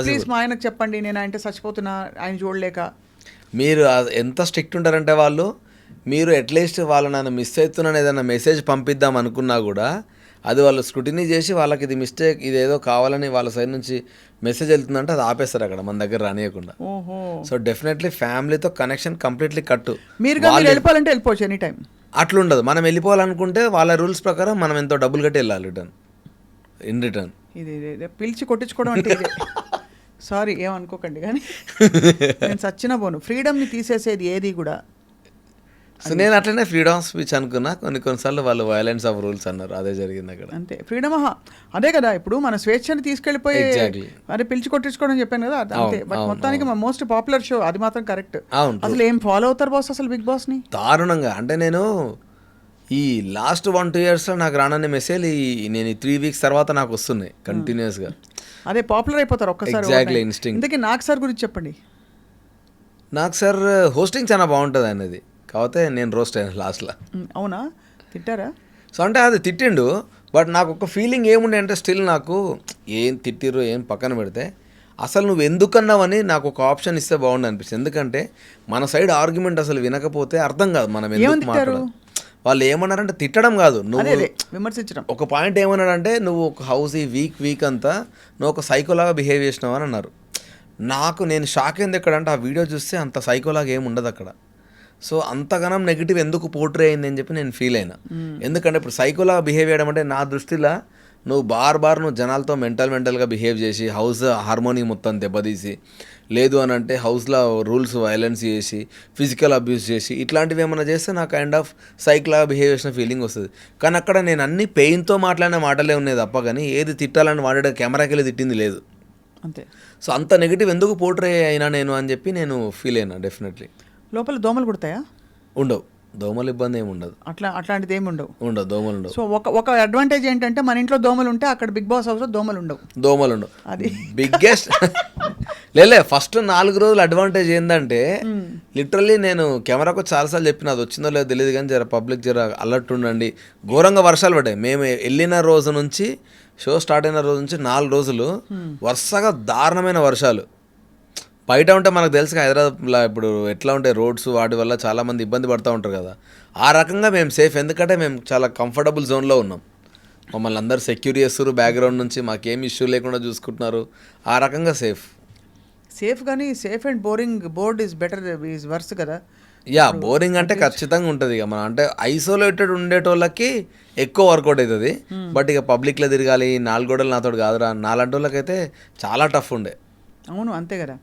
ప్లీజ్ మా ఆయనకు చెప్పండి, నేను ఆయనతో చచ్చిపోతున్నా, ఆయన చూడలేక. మీరు ఎంత స్ట్రిక్ట్ ఉంటారంటే వాళ్ళు, మీరు అట్లీస్ట్ వాళ్ళు నన్ను మిస్ అవుతున్నాను ఏదైనా మెసేజ్ పంపిద్దాం అనుకున్నా కూడా అది వాళ్ళు స్క్రూటినీ చేసి వాళ్ళకి ఇది మిస్టేక్, ఇదేదో కావాలని వాళ్ళ సైడ్ నుంచి మెసేజ్ వెళ్తుందంటే అది ఆపేస్తారు అక్కడ మన దగ్గర రానియకుండా. సో డెఫినెట్లీ ఫ్యామిలీతో కనెక్షన్ కంప్లీట్లీ కట్టు. మీరు వెళ్ళిపోవాలంటే వెళ్ళిపోవచ్చు ఎనీ టైం. అట్లుండదు. మనం వెళ్ళిపోవాలనుకుంటే వాళ్ళ రూల్స్ ప్రకారం మనం ఎంతో డబ్బులు కట్టి వెళ్ళాలి ఇన్ రిటర్న్. ఇది పిలిచి కొట్టించుకోవడం అంటే సారీ ఏమనుకోకండి కానీ నేను సచ్చిన పోను. ఫ్రీడమ్ని తీసేసేది ఏది కూడా. సో నేను అట్లనే ఫ్రీడమ్ ఆఫ్ స్పీచ్ అనుకున్నా. కొన్నిసార్లు వాళ్ళు వైలెన్స్ ఆఫ్ రూల్స్ అన్నారు, అదే జరిగింది అక్కడ. అంతే ఫ్రీడమ్. అదే కదా ఇప్పుడు మన స్వేచ్ఛని తీసుకెళ్ళిపోయి అదే పిలిచి కొట్టించుకోవడం చెప్పాను కదా, అంతే. బట్ మొత్తానికి మా మోస్ట్ పాపులర్ షో అది మాత్రం కరెక్ట్. అసలు ఏం ఫాలో అవుతారు బాస్ అసలు బిగ్ బాస్ని? దారుణంగా. అంటే నేను ఈ లాస్ట్ 1-2 yearsలో నాకు రాననే మెసేజ్ నేను ఈ 3 weeks తర్వాత నాకు వస్తున్నాయి కంటిన్యూస్గా. అదే పాపులర్ అయిపోతారు ఒక్కసారి. Exactly, instinct. ఇంతకీ నాగ్ సార్ గురించి చెప్పండి. నాగ్ సార్ హోస్టింగ్ చాలా బాగుంటుంది అనేది, కాకపోతే నేను రోస్ట్ అయినా లాస్ట్లో. అవునా? తిట్టారా? సో అంటే అది తిట్టిండు, బట్ నాకు ఒక ఫీలింగ్ ఏముండే అంటే స్టిల్ నాకు ఏం తిట్టిర్రు ఏం పక్కన పెడితే అసలు నువ్వు ఎందుకన్నావని నాకు ఒక ఆప్షన్ ఇస్తే బాగుండు అనిపిస్తుంది. ఎందుకంటే మన సైడ్ ఆర్గ్యుమెంట్ అసలు వినకపోతే అర్థం కాదు మనం ఎందుకు మాట్లాడాలి. వాళ్ళు ఏమన్నారంటే తిట్టడం కాదు, నువ్వు విమర్శించడం. ఒక పాయింట్ ఏమన్నాడంటే నువ్వు ఒక హౌస్ ఈ వీక్ అంతా నువ్వు ఒక సైకోలాగా బిహేవ్ చేసినావు అని అన్నారు. నేను షాక్ అయింది ఎక్కడంటే ఆ వీడియో చూస్తే అంత సైకోలాగా ఏమి ఉండదు అక్కడ. సో అంతగానం నెగిటివ్ ఎందుకు పోర్ట్రే అయింది అని చెప్పి నేను ఫీల్ అయినా. ఎందుకంటే ఇప్పుడు సైకోలాగా బిహేవ్ చేయడం అంటే నా దృష్టిలో నువ్వు నువ్వు జనాలతో మెంటల్గా బిహేవ్ చేసి హౌస్ హార్మోనీ మొత్తం దెబ్బతీసి, లేదు అని అంటే హౌస్లో రూల్స్ వైలెన్స్ చేసి ఫిజికల్ అబ్యూస్ చేసి ఇట్లాంటివి ఏమైనా చేస్తే నాకు కైండ్ ఆఫ్ సైక్లాగా బిహేవ్ చేసిన ఫీలింగ్ వస్తుంది. కానీ అక్కడ నేను అన్ని పెయిన్తో మాట్లాడిన మాటలే ఉన్నాయి తప్ప కానీ ఏది తిట్టాలని వాడే కెమెరాకి వెళ్ళి తిట్టింది లేదు. అంతే. సో అంత నెగిటివ్ ఎందుకు పోర్ట్రే అయినా నేను అని చెప్పి నేను ఫీల్ అయినా. డెఫినెట్లీ. లోపల దోమలు కుడతాయా? ఉండవు, దోమలు ఇబ్బంది ఏమి ఉండదు. అట్లాంటిది ఏమి ఉండవు. దోమలు ఉండవు. సో ఒక అడ్వాంటేజ్ ఏంటంటే మన ఇంట్లో దోమలు ఉంటే అక్కడ బిగ్ బాస్ హౌస్లో దోమలు ఉండవు. అది బిగ్గెస్ట్. లేలే ఫస్ట్ 4 రోజులు అడ్వాంటేజ్ ఏంటంటే లిటరల్లీ నేను కెమెరాకు చాలాసార్లు చెప్పిన, అది వచ్చిందో లేదో తెలియదు కానీ పబ్లిక్ అలర్ట్ ఉండండి. ఘోరంగా వర్షాలు పడ్డాయి. మేము వెళ్ళిన రోజు నుంచి షో స్టార్ట్ అయిన రోజు నుంచి 4 రోజులు వరుసగా దారుణమైన వర్షాలు. బయట ఉంటే మనకు తెలుసు హైదరాబాద్లో ఇప్పుడు ఎట్లా ఉంటాయి రోడ్స్, వాటి వల్ల చాలామంది ఇబ్బంది పడుతూ ఉంటారు కదా. ఆ రకంగా మేము సేఫ్, ఎందుకంటే మేము చాలా కంఫర్టబుల్ జోన్లో ఉన్నాం. మమ్మల్ని అందరూ సెక్యూర్ చేస్తారు బ్యాక్గ్రౌండ్ నుంచి, మాకేం ఇష్యూ లేకుండా చూసుకుంటున్నారు. ఆ రకంగా సేఫ్ కానీ safe and board is better is verse కదా. యా, బోరింగ్ అంటే ఖచ్చితంగా ఉంటుంది. ఇక మనం అంటే ఐసోలేటెడ్ ఉండేటోళ్ళకి ఎక్కువ వర్కౌట్ అవుతుంది. బట్ ఇక పబ్లిక్లో తిరగాలి, 4 గోడలు నాతో కాదురా, నాలాంటి వాళ్ళకైతే చాలా టఫ్ ఉండే. అవును, అంతే కదా.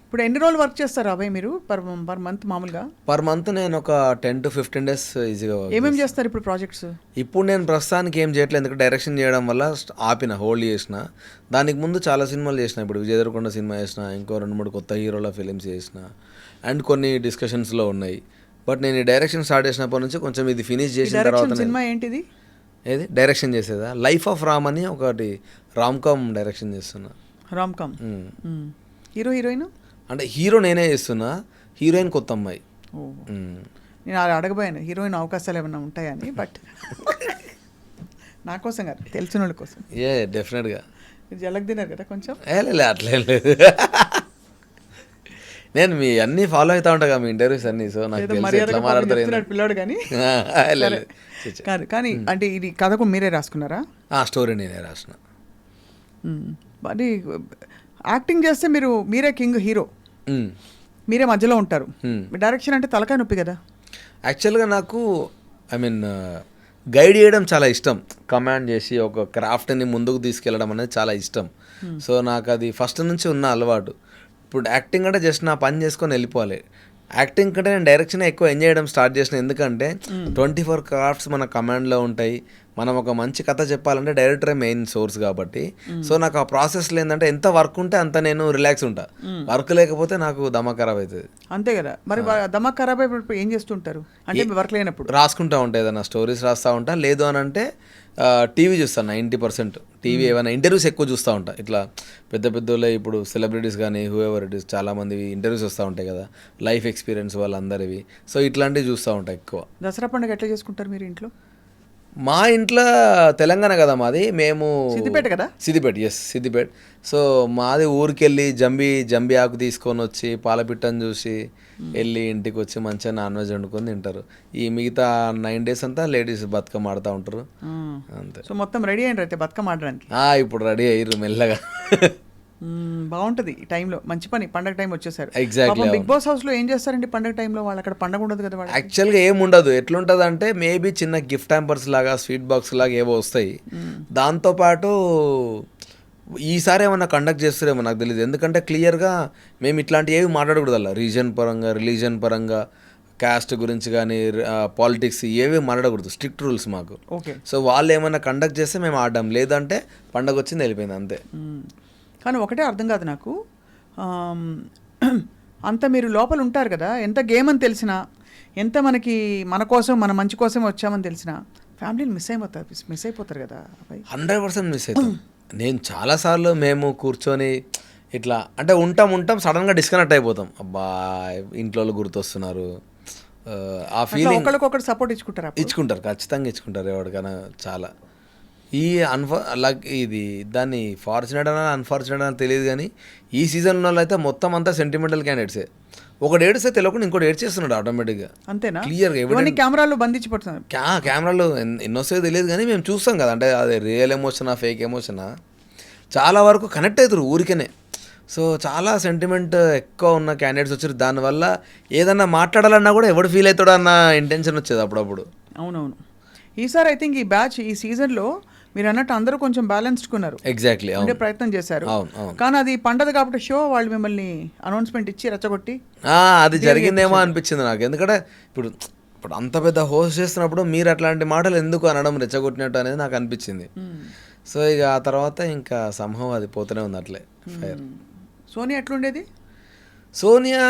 ఇప్పుడు ఎన్ని రోజులు వర్క్ చేస్తారు అబ్బాయి మీరు పర్ మంత్? మామూలుగా పర్ మంత్ నేను ఒక 10 to 15 days ఈజీగా. ఏమేమి చేస్తారు ఇప్పుడు ప్రాజెక్ట్స్? ఇప్పుడు నేను ప్రస్తుతానికి ఏం చేయట్లేదు, ఎందుకంటే డైరెక్షన్ చేయడం వల్ల హోల్డ్ చేసిన. దానికి ముందు చాలా సినిమాలు చేసిన. ఇప్పుడు విజయ్ దేవరకొండ సినిమా చేసిన, ఇంకో 2-3 కొత్త హీరోల ఫిలిమ్స్ చేసిన, అండ్ కొన్ని డిస్కషన్స్లో ఉన్నాయి. బట్ నేను ఈ డైరెక్షన్ స్టార్ట్ చేసినప్పటి నుంచి కొంచెం ఇది ఫినిష్ చేసిన తర్వాత. సినిమా ఏంటిది? ఏది డైరెక్షన్ చేసేదా? లైఫ్ ఆఫ్ రామ్ అని ఒకటి రామ్కామ్ డైరెక్షన్ చేస్తున్నా. రామ్కామ్. హీరోయిన్ అంటే హీరో నేనే చేస్తున్నా, హీరోయిన్ కొత్త అమ్మాయి. నేను అడగబోయాను హీరోయిన్ అవకాశాలు ఏమైనా ఉంటాయని, బట్ నా కోసం కాదు, తెలిసిన వాళ్ళ కోసం. డెఫినెట్గా జలక్ తిన్నారు కదా కొంచెం. అట్లేం లేదు, నేను మీ అన్నీ ఫాలో అవుతా ఉంటా కదా మీ ఇంటర్వ్యూస్ అన్నీ. సో నాకు మాట్లాడుతున్నారు పిల్లాడు కానీ కాదు. కానీ అంటే ఇది కథకు మీరే రాసుకున్నారా? స్టోరీ నేనే రాసిన. అది యాక్టింగ్ చేస్తే మీరే కింగ్, హీరో మీరే మధ్యలో ఉంటారు. డైరెక్షన్ అంటే తలకాయ నొప్పి కదా. యాక్చువల్గా నాకు గైడ్ చేయడం చాలా ఇష్టం. కమాండ్ చేసి ఒక క్రాఫ్ట్ని ముందుకు తీసుకెళ్ళడం అనేది చాలా ఇష్టం. సో నాకు అది ఫస్ట్ నుంచి ఉన్న అలవాటు. ఇప్పుడు యాక్టింగ్ అంటే జస్ట్ నా పని చేసుకొని వెళ్ళిపోవాలి. యాక్టింగ్ కంటే నేను డైరెక్షన్ ఎక్కువ ఎంజాయ్ చేయడం స్టార్ట్ చేసిన. ఎందుకంటే 24 క్రాఫ్ట్స్ మన కమాండ్లో ఉంటాయి. మనం ఒక మంచి కథ చెప్పాలంటే డైరెక్టరే మెయిన్ సోర్స్ కాబట్టి, సో నాకు ఆ ప్రాసెస్లో ఏంటంటే ఎంత వర్క్ ఉంటే అంత నేను రిలాక్స్ ఉంటా. వర్క్ లేకపోతే నాకు దమా ఖరాబ్ అవుతుంది. అంతే కదా. మరి దమక్ ఖరాబ్ అయినప్పుడు ఏం చేస్తుంటారు అంటే వర్క్ లేనప్పుడు? రాసుకుంటా ఉంటా, ఏదైనా స్టోరీస్ రాస్తూ ఉంటా. లేదు అని అంటే టీవీ చూస్తాను. 90% టీవీ ఏమైనా ఇంటర్వ్యూస్ ఎక్కువ చూస్తూ ఉంటా. ఇట్లా పెద్ద పెద్దోళ్ళే ఇప్పుడు సెలబ్రిటీస్ కానీ హూఎవర్ ఇట్ ఈస్ చాలామంది ఇంటర్వ్యూస్ వస్తూ ఉంటాయి కదా, లైఫ్ ఎక్స్పీరియన్స్ వాళ్ళందరివి. సో ఇట్లాంటివి చూస్తూ ఉంటా ఎక్కువ. దసరా పండుగ ఎట్లా చేసుకుంటారు మీరు ఇంట్లో? మా ఇంట్లో తెలంగాణ కదా మాది, మేము సిద్దిపేట కదా? సిద్దిపేట, ఎస్ సిద్దిపేట. సో మాది ఊరికెళ్ళి జంబి ఆకు తీసుకొని వచ్చి పాలపిట్టను చూసి వెళ్ళి ఇంటికి వచ్చి మంచిగా నాన్ వెజ్ వండుకొని తింటారు. ఈ మిగతా 9 days అంతా లేడీస్ బతుకమ్మ ఆడుతూ ఉంటారు అంతే. సో మొత్తం రెడీ అయ్యారు అయితే బతుకమ్మ ఆడడానికి? ఇప్పుడు రెడీ అయ్యారు మెల్లగా. బాగుంటుంది ఈ టైంలో, మంచి పని. పండగ టైం వచ్చేసారు. ఎగ్జాక్ట్లీ. బిగ్ బాస్ హౌస్ లో ఏం చేస్తారండి పండగ టైంలో? వాళ్ళు అక్కడ పండగ ఉండదు కదా వాళ్ళు. యాక్చువల్గా ఏం ఉండదు. ఎట్లుంటుంది అంటే మేబీ చిన్న గిఫ్ట్ హ్యాంపర్స్ లాగా, స్వీట్ బాక్స్ లాగా ఏవో వస్తాయి. దాంతోపాటు ఈసారి ఏమన్నా కండక్ట్ చేస్తారేమో నాకు తెలియదు. ఎందుకంటే క్లియర్గా మేము ఇట్లాంటివి ఏవి మాట్లాడకూడదు అలా. రీజన్ పరంగా, రిలీజన్ పరంగా, కాస్ట్ గురించి కానీ, పాలిటిక్స్ ఏవి మాట్లాడకూడదు. స్ట్రిక్ట్ రూల్స్ మాకు. ఓకే. సో వాళ్ళు ఏమైనా కండక్ట్ చేస్తే మేము ఆడడం, లేదంటే పండగ వచ్చింది వెళ్ళిపోయింది అంతే. కానీ ఒకటే అర్థం కాదు నాకు, అంత మీరు లోపల ఉంటారు కదా, ఎంత గేమ్ అని తెలిసినా, ఎంత మనకి మన కోసం మన మంచి కోసం వచ్చామని తెలిసినా ఫ్యామిలీని మిస్ అయిపోతారు కదా. 100% మిస్ అవుతాం. నేను చాలాసార్లు మేము కూర్చొని ఇట్లా అంటే ఉంటాం సడన్గా డిస్కనెక్ట్ అయిపోతాం. అబ్బా ఇంట్లో వాళ్ళు గుర్తొస్తున్నారు, ఆ ఫీలింగ్. ఒకరికొకరు సపోర్ట్ ఇచ్చుకుంటారు, ఖచ్చితంగా ఇచ్చుకుంటారు ఎవరికైనా. చాలా ఈ ఇది దాన్ని ఫార్చునేట్ అన్నా అన్ఫార్చునేట్ అని తెలియదు కానీ ఈ సీజన్ వాళ్ళు అయితే మొత్తం అంతా సెంటిమెంటల్ క్యాండిడేట్సే. ఒకటి ఏడిస్తే తెలియకుండా ఇంకోటి ఏడ్ చేస్తున్నాడు ఆటోమేటిక్గా. అంతేనా? క్లియర్గా కెమెరాలు బంధించి పడుతున్నారు. కెమెరాలు ఎన్నోసే తెలియదు కానీ మేము చూస్తాం కదా, అంటే అది రియల్ ఎమోషనా ఫేక్ ఎమోషనా చాలా వరకు కనెక్ట్ అవుతారు ఊరికనే. సో చాలా సెంటిమెంట్ ఎక్కువ ఉన్న క్యాండిడేట్స్ వచ్చారు. దానివల్ల ఏదన్నా మాట్లాడాలన్నా కూడా ఎవడు ఫీల్ అవుతాడో అన్న ఇంటెన్షన్ వచ్చేది అప్పుడప్పుడు. అవునవును. ఈసారి ఐ థింక్ ఈ బ్యాచ్ ఈ సీజన్లో మీరు అన్నట్టు అందరూ కొంచెం బ్యాలెన్స్డ్ కున్నారు. ఎగ్జాక్ట్లీ. ఉండే ప్రయత్నం చేశారు. కానీ అది పండగ కాబట్టి షో వాళ్ళు మిమ్మల్ని అనౌన్స్మెంట్ ఇచ్చి రెచ్చగొట్టి అది జరిగిందేమో అనిపించింది నాకు. ఎందుకంటే ఇప్పుడు అంత పెద్ద హోస్ట్ చేస్తున్నప్పుడు మీరు అట్లాంటి మాటలు ఎందుకు అనడం రెచ్చగొట్టినట్టు అనేది నాకు అనిపించింది. సో ఇక ఆ తర్వాత ఇంకా సంభవం అది పోతూనే ఉంది అట్లే ఫైర్. సోనియా ఎట్లుండేది? సోనియా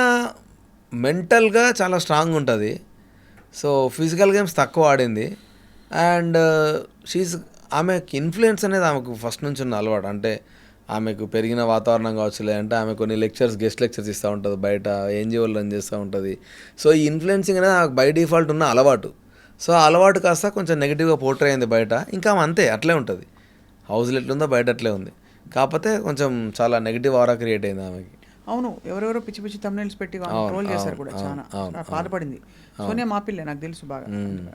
మెంటల్గా చాలా స్ట్రాంగ్ ఉంటుంది. సో ఫిజికల్ గేమ్స్ తక్కువ ఆడింది. అండ్ ఆమెకి ఇన్ఫ్లుయెన్స్ అనేది ఆమెకు ఫస్ట్ నుంచి ఉన్న అలవాటు. అంటే ఆమెకు పెరిగిన వాతావరణం కావచ్చు, లేదంటే ఆమె కొన్ని గెస్ట్ లెక్చర్స్ ఇస్తూ ఉంటుంది, బయట ఎన్జిఓలు రన్ చేస్తూ ఉంటుంది. సో ఈ ఇన్ఫ్లుయెన్సింగ్ అనేది ఆమెకు బై డిఫాల్ట్ ఉన్న అలవాటు. సో ఆ అలవాటు కాస్త కొంచెం నెగిటివ్గా పోర్ట్రే అయింది బయట. ఇంకా ఆమె అంతే అట్లే ఉంటుంది. హౌస్లో ఎట్లుందో బయట అట్లే ఉంది. కాకపోతే కొంచెం చాలా నెగిటివ్ ఆరా క్రియేట్ అయింది ఆమెకి. అవును, ఎవరెవరో పిచ్చి పిచ్చి థంబ్నెయిల్స్ పెట్టి ట్రోల్ చేశారు కూడా, చాలా బాధపడింది. సోనియా మా పిల్లే, నాకు తెలుసు బాగా.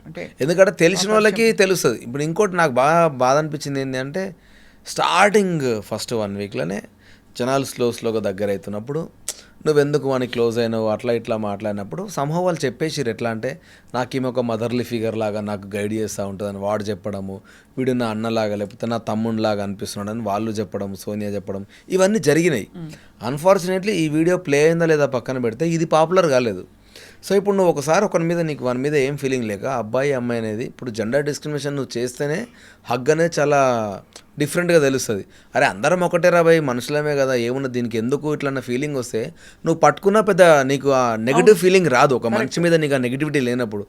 అంటే ఎందుకంటే తెలిసిన వాళ్ళకి తెలుస్తుంది. ఇప్పుడు ఇంకోటి నాకు బాధ అనిపించింది ఏంటి అంటే, స్టార్టింగ్ ఫస్ట్ 1 weekలోనే జనాలు స్లోగా దగ్గర అవుతున్నప్పుడు నువ్వెందుకు వానికి క్లోజ్ అయినావు అట్లా ఇట్లా మాట్లాడినప్పుడు సంహవ్ వాళ్ళు చెప్పేసిరు. ఎట్లా అంటే నాకు ఈమె ఒక మదర్లీ ఫిగర్ లాగా నాకు గైడ్ చేస్తూ ఉంటుందని వాడు చెప్పడము, వీడు నా అన్నలాగా లేకపోతే నా తమ్ముడిలాగా అనిపిస్తున్నాడని వాళ్ళు చెప్పడం, సోనియా చెప్పడం, ఇవన్నీ జరిగినాయి. అన్ఫార్చునేట్లీ ఈ వీడియో ప్లే అయిందా లేదా పక్కన పెడితే ఇది పాపులర్ కాలేదు. సో ఇప్పుడు నువ్వు ఒకసారి నీకు వాని మీద ఏం ఫీలింగ్ లేక అబ్బాయి అమ్మాయి అనేది, ఇప్పుడు జెండర్ డిస్క్రిమినేషన్ నువ్వు చేస్తేనే హగ్ అనేది చాలా డిఫరెంట్గా తెలుస్తుంది. అరే అందరం ఒకటే రాబాయి మనుషులమే కదా, ఏమున్నా దీనికి ఎందుకు ఇట్లా ఫీలింగ్ వస్తే నువ్వు పట్టుకున్న పెద్ద నీకు ఆ నెగిటివ్ ఫీలింగ్ రాదు ఒక మనిషి మీద, నీకు ఆ నెగిటివిటీ లేనప్పుడు.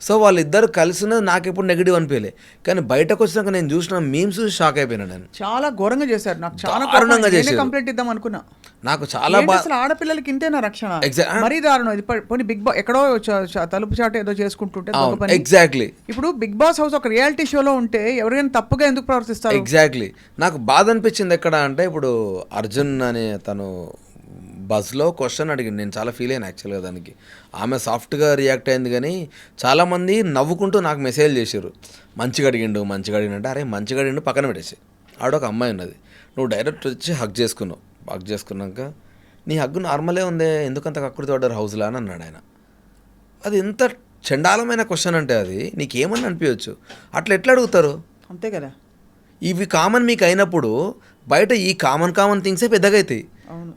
సో వాళ్ళిద్దరు కలిసినది నాకు ఎప్పుడు నెగిటివ్ అనిపించలే. కానీ బయటకు వచ్చినాక నేను చూసిన మీమ్స్ షాక్ అయిపోయినా. నేను చాలా ఘోరంగా చేశారు, నాకు చాలా దారుణంగా చేసి కంప్లైంట్ ఇద్దాం అనుకున్నా. నాకు చాలా అసలు ఆడపిల్లలకి ఇంతేనా రక్షణ? మరీ దారుణం. ఇది పోనీ బిగ్ బాస్ ఎక్కడో తలుపు చాటు ఏదో చేసుకుంటుంటే ఎగ్జాక్ట్లీ. ఇప్పుడు బిగ్ బాస్ హౌస్ ఒక రియాలిటీ షోలో ఉంటే ఎవరికైనా తప్పుగా ఎందుకు ప్రవర్తిస్తారు? ఎగ్జాక్ట్లీ. నాకు బాధ అనిపించింది ఎక్కడ అంటే, ఇప్పుడు అర్జున్ అనే తను బస్లో క్వశ్చన్ అడిగింది, నేను చాలా ఫీల్ అయ్యాను యాక్చువల్గా దానికి. ఆమె సాఫ్ట్గా రియాక్ట్ అయింది కానీ చాలామంది నవ్వుకుంటూ నాకు మెసేజ్ చేశారు, మంచిగా అడిగిండు అంటే, అరే మంచిగా అడిగిండు పక్కన పెట్టేసి, ఆడొక అమ్మాయి ఉన్నది, నువ్వు డైరెక్ట్ వచ్చి హగ్ చేసుకున్నాక నీ హగ్గు నార్మలే ఉందే, ఎందుకంత కక్కుర్తి పడ్డారు హౌస్లో అని అన్నాడు ఆయన. అది ఎంత చండాలమైన క్వశ్చన్ అంటే, అది నీకేమని అనిపించవచ్చు, అట్లా ఎట్లా అడుగుతారు? అంతే కదా. ఇవి కామన్ మీకు అయినప్పుడు బయట ఈ కామన్ థింగ్సే పెద్దగా అవుతాయి.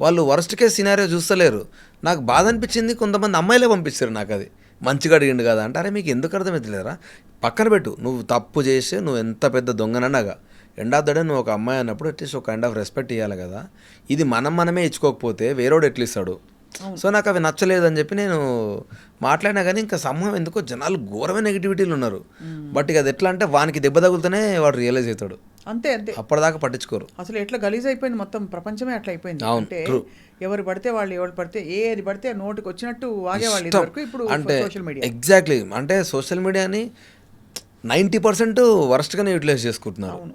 వాళ్ళు వర్స్ట్ కేస్ సినారియో చూస్తలేరు. నాకు బాధ అనిపించింది, కొంతమంది అమ్మాయిలే పంపిస్తారు నాకు, అది మంచిగా అడిగిండు కదా అంటే, అరే మీకు ఎందుకు అర్థమవుతలేరా, పక్కన పెట్టు, నువ్వు తప్పు చేసి నువ్వు ఎంత పెద్ద దొంగనన్నాగా ఎండ్ ఆఫ్ ద డే నువ్వు ఒక అమ్మాయి అన్నప్పుడు అట్లీస్ట్ ఒక కైండ్ ఆఫ్ రెస్పెక్ట్ ఇవ్వాలి కదా. ఇది మనమే ఇచ్చుకోకపోతే వేరేవాడు ఎట్లా ఇస్తాడు. సో నాకు అవి నచ్చలేదని చెప్పి నేను మాట్లాడినా, కానీ ఇంకా సమూహం ఎందుకో జనాలు ఘోరమైన నెగిటివిటీలు ఉన్నారు. బట్ ఇక అది ఎట్లా అంటే వానికి దెబ్బ తగులుతూనే వాడు రియలైజ్ అవుతాడు, అంతే అంతే, అప్పటిదాకా పట్టించుకోరు. అసలు ఎట్లా గలీజ్ అయిపోయింది మొత్తం ప్రపంచమే అట్లా అయిపోయింది. అంటే ఎవరు పడితే వాళ్ళు, ఎవరు పడితే ఏది పడితే నోటికి వచ్చినట్టు వాగేవాళ్ళు ఇదివరకు, ఇప్పుడు అంటే సోషల్ మీడియా. ఎగ్జాక్ట్లీ, అంటే సోషల్ మీడియాని 90% వర్స్ట్గానే యూటిలైజ్ చేసుకుంటున్నారు. అవును.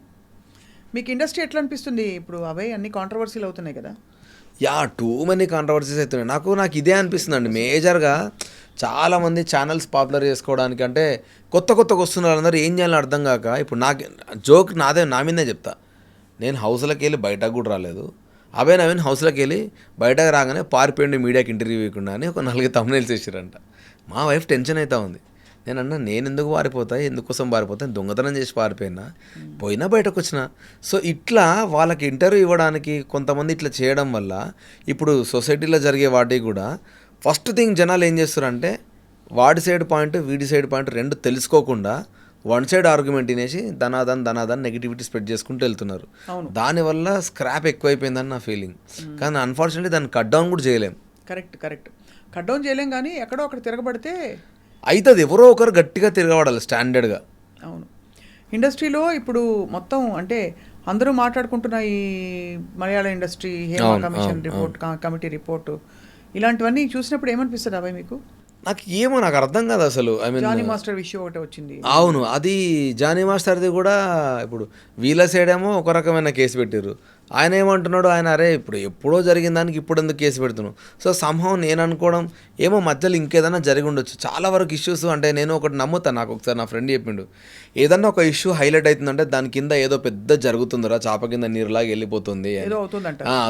మీకు ఇండస్ట్రీ ఎట్లా అనిపిస్తుంది ఇప్పుడు? అవే అన్ని కాంట్రవర్సీలు అవుతున్నాయి కదా. యా, టూ మెనీ కాంట్రవర్సీస్ అవుతున్నాయి. నాకు ఇదే అనిపిస్తుంది అండి మేజర్గా. చాలామంది ఛానల్స్ పాపులర్ చేసుకోవడానికి అంటే కొత్తగా వస్తున్నారు, అందరూ ఏం చేయాలని అర్థం కాక. ఇప్పుడు నాకు జోక్ నా మీదే చెప్తా, నేను హౌస్లోకి వెళ్ళి బయటకు కూడా రాలేదు. అభయ్ నవీన్ హౌస్లోకి వెళ్ళి బయటకు రాగానే పారిపోయింది మీడియాకి ఇంటర్వ్యూ ఇవ్వకుండా అని ఒక 4 thumbnails వేసారంట. మా వైఫ్ టెన్షన్ అవుతా ఉంది. నేను అన్నా, నేను ఎందుకు పారిపోతా, ఎందుకోసం పారిపోతా, దొంగతనం చేసి పారిపోయినా, పోయినా బయటకు వచ్చిన. సో ఇట్లా వాళ్ళకి ఇంటర్వ్యూ ఇవ్వడానికి కొంతమంది ఇట్లా చేయడం వల్ల ఇప్పుడు సొసైటీలో జరిగే వాటికి కూడా ఫస్ట్ థింగ్ జనాలు ఏం చేస్తారంటే వాడి సైడ్ పాయింట్ వీడి సైడ్ పాయింట్ రెండు తెలుసుకోకుండా వన్ సైడ్ ఆర్గ్యుమెంట్ తినేసి ధనాదన్ నెగిటివిటీ స్ప్రెడ్ చేసుకుంటూ వెళ్తున్నారు. దానివల్ల స్క్రాప్ ఎక్కువైపోయిందని నా ఫీలింగ్. కానీ అన్ఫార్చునేట్లీ దాన్ని కట్ డౌన్ కూడా చేయలేం. కరెక్ట్ కట్ డౌన్ చేయలేం, కానీ ఎక్కడో అక్కడ తిరగబడితే అవుతుంది. ఎవరో ఒకరు గట్టిగా తిరగబడాలి స్టాండర్డ్గా. అవును. ఇండస్ట్రీలో ఇప్పుడు మొత్తం అంటే అందరూ మాట్లాడుకుంటున్న ఈ Malayalam industry Hema commission report, committee report, ఇలాంటివన్నీ చూసినప్పుడు ఏమనిపిస్తుంది అబ్బాయి మీకు? నాకు అర్థం కాదు అసలు. ఐ మీన్ జానీ మాస్టర్ విషయం ఒకటి వచ్చింది. అవును, అది జానీ మాస్టర్ది కూడా ఇప్పుడు వీళ్ళ సైడ్ ఏమో ఒక రకమైన కేసు పెట్టారు. ఆయన ఏమంటున్నాడు, ఆయన అరే ఇప్పుడు ఎప్పుడో జరిగిన దానికి ఇప్పుడు ఎందుకు కేసు పెడుతున్నావు. సో సంహవ్ నేను అనుకోవడం ఏమో మధ్యలో ఇంకేదైనా జరిగి ఉండొచ్చు. చాలా వరకు ఇష్యూస్ అంటే నేను ఒకటి నమ్ముతాను, నాకు ఒకసారి నా ఫ్రెండ్ చెప్పిండు, ఏదన్నా ఒక ఇష్యూ హైలైట్ అవుతుందంటే దాని కింద ఏదో పెద్ద జరుగుతుందిరా, చాప కింద నీరులాగా వెళ్ళిపోతుంది.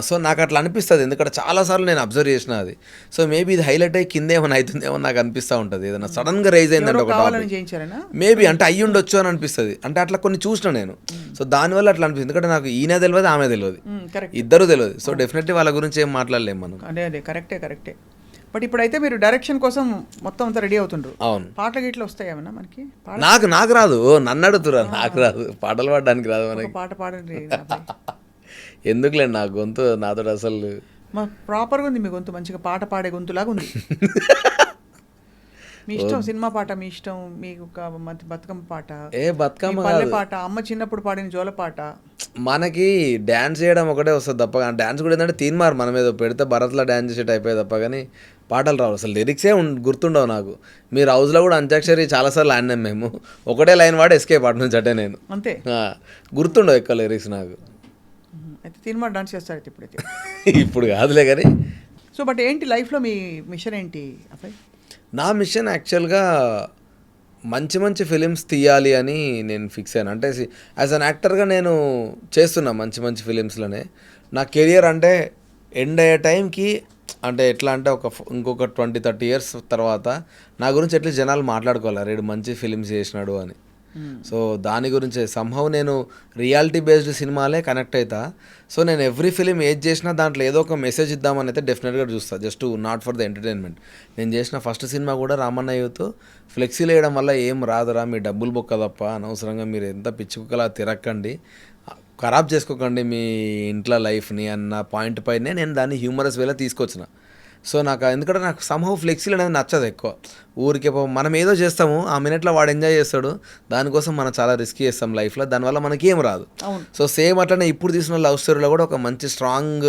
సో నాకు అట్లా అనిపిస్తుంది, ఎందుకంటే చాలాసార్లు నేను అబ్జర్వ్ చేసిన అది. సో మేబీ ఇది హైలైట్ అయ్యి కింద ఏమైనా అవుతుందేమో నాకు అనిపిస్తూ ఉంటుంది. ఏదైనా సడన్గా రైజ్ అయిందంటే ఒక టాపిక్ మేబీ అంటే అయ్యి ఉండొచ్చు అని అనిపిస్తుంది. అంటే అట్లా కొన్ని చూసిన నేను. సో దానివల్ల అట్లా అనిపిస్తుంది, ఎందుకంటే నాకు ఈయన తెలియదు ఆమె తెలియదు, ఇద్దరు తెలియదు. సో డెఫినెట్లీ వాళ్ళ గురించి ఏం మాట్లాడలేము మనం. అదే కరెక్టే. బట్ ఇప్పుడైతే మీరు డైరెక్షన్ కోసం మొత్తం అంతా రెడీ అవుతుండ్రు. అవును. పాటలు గిట్లా వస్తాయి ఏమన్నా మనకి? నాకు రాదు, నన్ను అడుగుతురా, నాకు రాదు, పాటలు పాడడానికి రాదు మనకి. పాట పాడండి. ఎందుకులేండి, నా గొంతు నాతో అసలు ప్రాపర్గా ఉంది, మీ గొంతు మంచిగా పాట పాడే గొంతులాగా ఉంది. మీ ఇష్టం, సినిమా పాట మీ ఇష్టం, మీకు బతుకమ్మ పాట, బతుకమ్మ పల్లె పాట, అమ్మ చిన్నప్పుడు పాడిన జోల పాట. మనకి డ్యాన్స్ చేయడం ఒకటే వస్తుంది తప్ప, డ్యాన్స్ కూడా ఏంటంటే తీన్మార్ మనం ఏదో పెడితే భరత్లో డ్యాన్స్ చేసేట అయిపోయి తప్ప, కానీ పాటలు రావు అసలు. లిరిక్సే గుర్తుండవు నాకు. మీరు హౌస్లో కూడా అంత్యాక్షరి చాలాసార్లు ఆడినాం మేము, ఒకటే లైన్ వాడి ఎస్కేప్ పాట నుంచి అంటే నేను అంతే, గుర్తుండవు ఎక్కువ లిరిక్స్ నాకు. అయితే తీన్మార్ డాన్స్ చేస్తారు ఇప్పుడైతే? ఇప్పుడు కాదులే కానీ. సో బట్ ఏంటి లైఫ్లో మీ మిషన్ ఏంటి అబ్బాయి? నా మిషన్ యాక్చువల్గా మంచి ఫిలిమ్స్ తీయాలి అని నేను ఫిక్స్ అయ్యాను. అంటే యాజ్ అన్ యాక్టర్గా నేను చేస్తున్నా మంచి ఫిలిమ్స్లోనే. నా కెరియర్ అంటే ఎండ్ అయ్యే టైంకి అంటే ఎట్లా అంటే ఇంకొక 20-30 years తర్వాత నా గురించి ఎట్లా జనాలు మాట్లాడుకోవాలి, రేడు మంచి ఫిలిమ్స్ చేసినాడు అని. సో దాని గురించే సంహవ్ నేను రియాలిటీ బేస్డ్ సినిమాలే కనెక్ట్ అవుతా. సో నేను ఎవ్రీ ఫిలిం ఏది చేసినా దాంట్లో ఏదో ఒక మెసేజ్ ఇద్దామని అయితే డెఫినెట్గా చూస్తాను, just not for the entertainment. నేను చేసిన ఫస్ట్ సినిమా కూడా రామన్న యూత్ ఫ్లెక్సీలు వేయడం వల్ల ఏం రాదురా, మీ డబ్బులు బొక్క తప్ప, అనవసరంగా మీరు ఎంత పిచ్చుకులా తిరక్కండి, ఖరాబ్ చేసుకోకండి మీ ఇంట్లో లైఫ్ని అన్న పాయింట్ పైనే నేను దాన్ని హ్యూమరస్ వేలో తీసుకొచ్చిన. సో ఎందుకంటే నాకు సంహవ్ ఫ్లెక్సీలు అనేది నచ్చదు ఎక్కువ. ఊరికే మనం ఏదో చేస్తాము, ఆ మినిట్లో వాడు ఎంజాయ్ చేస్తాడు, దానికోసం మనం చాలా రిస్క్ చేస్తాం లైఫ్లో, దానివల్ల మనకి ఏం రాదు. సో సేమ్ అట్లనే ఇప్పుడు తీసిన లవ్ స్టోరీలో కూడా ఒక మంచి స్ట్రాంగ్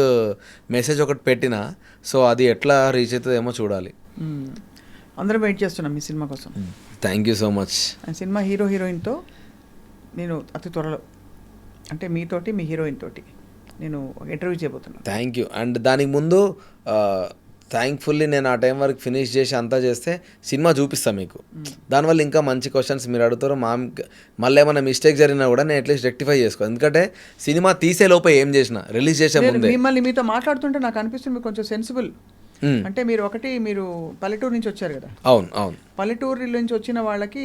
మెసేజ్ ఒకటి పెట్టిన. సో అది ఎట్లా రీచ్ అవుతుందేమో చూడాలి. అందరం వెయిట్ చేస్తున్నాం మీ సినిమా కోసం. Thank you so much. Cinema హీరోయిన్తో నేను అతి త్వరలో, అంటే మీతోటి మీ హీరోయిన్ తోటి నేను ఇంటర్వ్యూ చేయబోతున్నాను. Thank you. అండ్ దానికి ముందు థ్యాంక్ఫుల్లీ నేను ఆ టైం వరకు ఫినిష్ చేసి అంతా చేస్తే సినిమా చూపిస్తాను మీకు. దానివల్ల ఇంకా మంచి క్వశ్చన్స్ మీరు అడుగుతారు. మళ్ళీ ఏమైనా మిస్టేక్ జరిగినా కూడా నేను అట్లీస్ట్ రెక్టిఫై చేసుకో, ఎందుకంటే సినిమా తీసే లోపే ఏం చేసినా రిలీజ్ చేసే ముందే. మిమ్మల్ని మీతో మాట్లాడుతుంటే నాకు అనిపిస్తుంది మీరు కొంచెం సెన్సిబుల్. అంటే మీరు పల్లెటూరు నుంచి వచ్చారు కదా. అవును. పల్లెటూరు నుంచి వచ్చిన వాళ్ళకి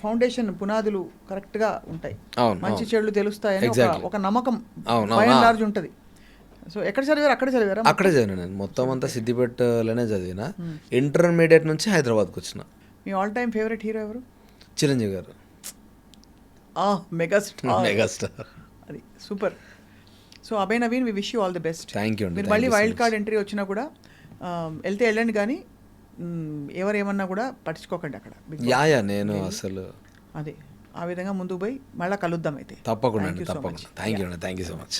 ఫౌండేషన్ పునాదులు కరెక్ట్గా ఉంటాయి, మంచి చెడులు తెలుస్తాయని ఒక నమ్మకం లార్జ్ ఉంటుంది. సో ఎక్కడ చదివారు? అక్కడ చదివారా? అక్కడే చదివినా నేను, మొత్తం అంతా సిద్దిపేటలోనే చదివిన. ఇంటర్మీడియట్ నుంచి హైదరాబాద్కి వచ్చిన. మీ ఆల్ టైమ్ ఫేవరెట్ హీరో ఎవరు? చిరంజీవి గారు, మెగాస్టార్. మెగాస్టార్. అది super. So Abhay Naveen, we wish you all the best. Thank you అండి. మీరు మళ్ళీ వైల్డ్ కార్డ్ ఎంట్రీ వచ్చినా కూడా వెళ్తే వెళ్ళండి, కానీ ఎవరేమన్నా కూడా పట్టించుకోకండి అక్కడ. యా నేను అసలు అదే ఆ విధంగా ముందుకు పోయి మళ్ళీ కలుద్దాం అయితే. తప్పకుండా అండి, Thank you so తప్పకుండా. much. థ్యాంక్ యూ అండి, థ్యాంక్ యూ సో మచ్.